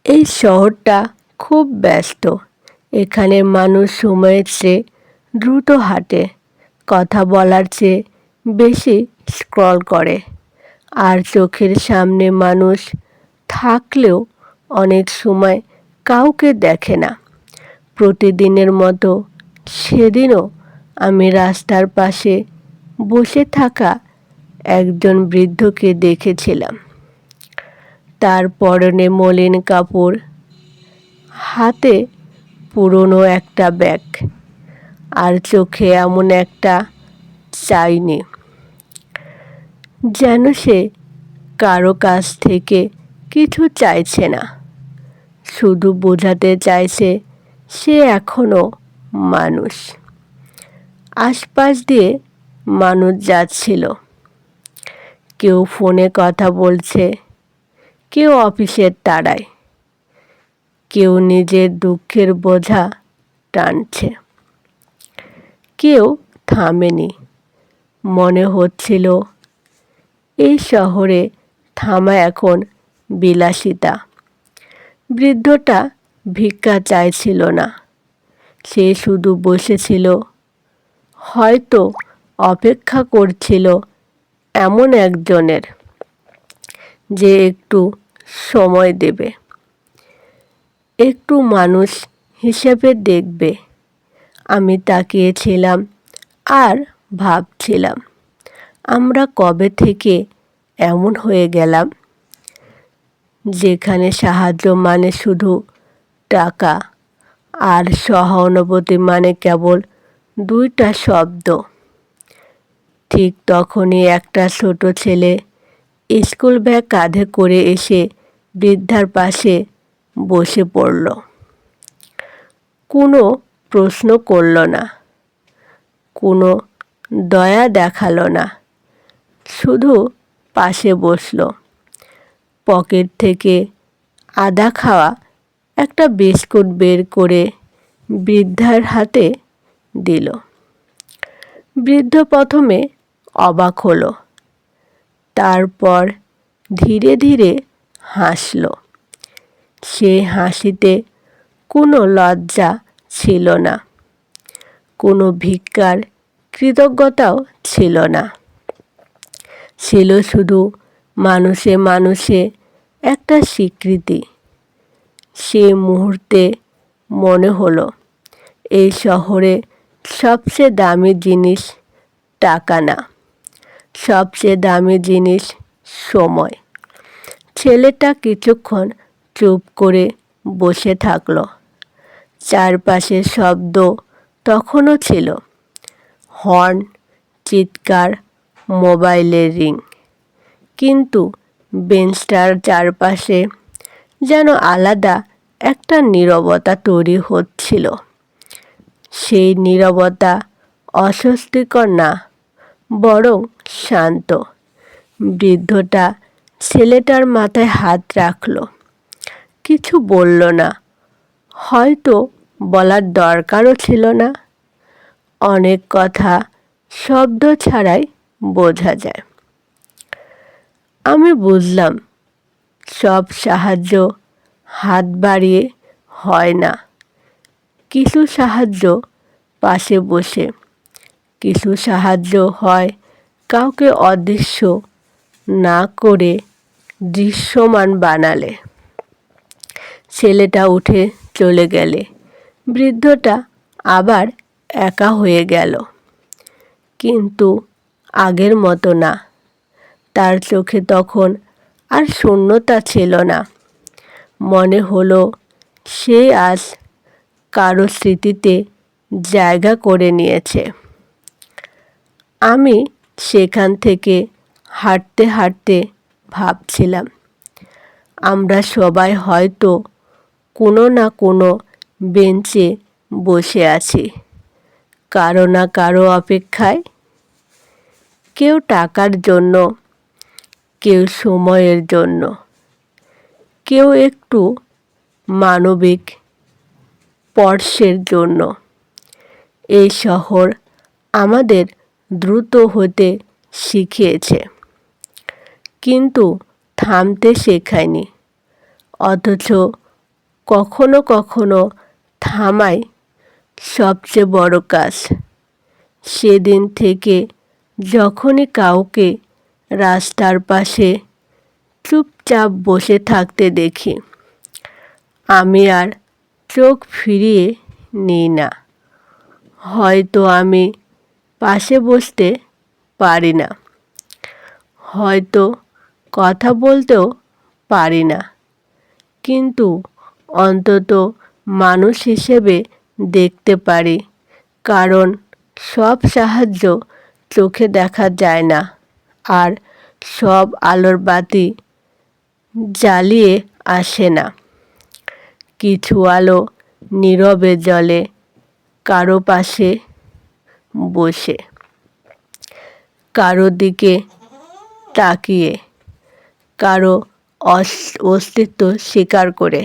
এই শহরটা খুব ব্যস্ত। এখানে মানুষ সময়ের চেয়ে দ্রুত হাঁটে, কথা বলার চেয়ে বেশি স্ক্রল করে, আর চোখের সামনে মানুষ থাকলেও অনেক সময় কাউকে দেখে না। প্রতিদিনের মতো সেদিনও আমি রাস্তার পাশে বসে থাকা একজন বৃদ্ধকে দেখেছিলাম। তার পরনে মলিন কাপড়, হাতে পুরনো একটা ব্যাগ, আর চোখে এমন একটা চাইনি, যেন সে কারো কাছ থেকে কিছু চাইছে না, শুধু বোঝাতে চাইছে সে এখনো মানুষ। আশপাশ দিয়ে মানুষ যাচ্ছিল, কেউ ফোনে কথা বলছে, কেউ অফিসের তাড়ায়, কেউ নিজের দুঃখের বোঝা টানছে। কেউ থামেনি। মনে হচ্ছিল এই শহরে থামা এখন বিলাসিতা। বৃদ্ধটা ভিক্ষা চাইছিল না, সে শুধু বসেছিল, হয়তো অপেক্ষা করছিল এমন একজনের যে একটু সময় দেবে, একটু মানুষ হিসেবে দেখবে। আমি তাকিয়েছিলাম আর ভাবছিলাম, আমরা কবে থেকে এমন হয়ে গেলাম, যেখানে সাহায্য মানে শুধু টাকা, আর সহানুভূতি মানে কেবল দুইটা শব্দ। ঠিক তখনই একটা ছোট ছেলে স্কুল ব্যাগ কাঁধে করে এসে বৃদ্ধার পাশে বসে পড়ল। কোনো প্রশ্ন করল না, কোনো দয়া দেখালো না, শুধু পাশে বসল। পকেট থেকে আদা খাওয়া একটা বিস্কুট বের করে বৃদ্ধার হাতে দিল। বৃদ্ধ প্রথমে অবাক হলো, তারপর ধীরে ধীরে হাসল। সে হাসিতে কোনো লজ্জা ছিল না, কোনো ভিক্ষার কৃতজ্ঞতাও ছিল না, ছিল শুধু মানুষে মানুষে একটা স্বীকৃতি। সে মুহূর্তে মনে হলো এই শহরে সবচেয়ে দামি জিনিস টাকা না, সবচেয়ে দামি জিনিস সময়। ছেলেটা কিছুক্ষণ চুপ করে বসে থাকলো। চারপাশের শব্দ তখনও ছিল, হর্ন, চিৎকার, মোবাইলের রিং, কিন্তু বেঞ্চটার চারপাশে যেন আলাদা একটা নীরবতা তৈরি হচ্ছিল। সেই নীরবতা অস্বস্তিকর না, বরং শান্ত। বৃদ্ধটা ছেলেটার মাথায় হাত রাখল, কিছু বলল না, হয়তো বলার দরকারও ছিল না। অনেক কথা শব্দ ছাড়াই বোঝা যায়। আমি বুঝলাম, সব সাহায্য হাত বাড়িয়ে হয় না। কিছু সাহায্য পাশে বসে, কিছু সাহায্য হয় কাউকে অদৃশ্য না করে দৃশ্যমান বানালে। ছেলেটা উঠে চলে গেলে বৃদ্ধটা আবার একা হয়ে গেল, কিন্তু আগের মতো না। তার চোখে তখন আর শূন্যতা ছিল না। মনে হলো সে আজ কারো স্মৃতিতে জায়গা করে নিয়েছে। আমি সেখান থেকে হাঁটতে হাঁটতে ভাবছিলাম, আমরা সবাই হয়তো কোনো না কোনো বেঞ্চে বসে আছি, কারো না কারো অপেক্ষায়। কেউ টাকার জন্য, কেউ সময়ের জন্য, কেউ একটু মানবিক স্পর্শের জন্য। এই শহর আমাদের দ্রুত হতে শিখিয়েছে, কিন্তু থামতে শেখায়নি। অথচ কখনো কখনো থামাই সবচেয়ে বড় কাজ। সেদিন থেকে যখনই কাউকে রাস্তার পাশে চুপচাপ বসে থাকতে দেখি, আমি আর চোখ ফিরিয়ে নিই না। হয়তো আমি পাশে বসতে পারি না, হয়তো কথা বলতেও পারি না, কিন্তু অন্তত মানুষ হিসেবে দেখতে পারি। কারণ সব সাহায্য চোখে দেখা যায় না, আর সব আলোর বাতি জ্বালিয়ে আসে না। কিছু আলো নীরবে জ্বলে কারো পাশে বসে, কারো দিকে তাকিয়ে, কারো অস্তিত্ব স্বীকার করে।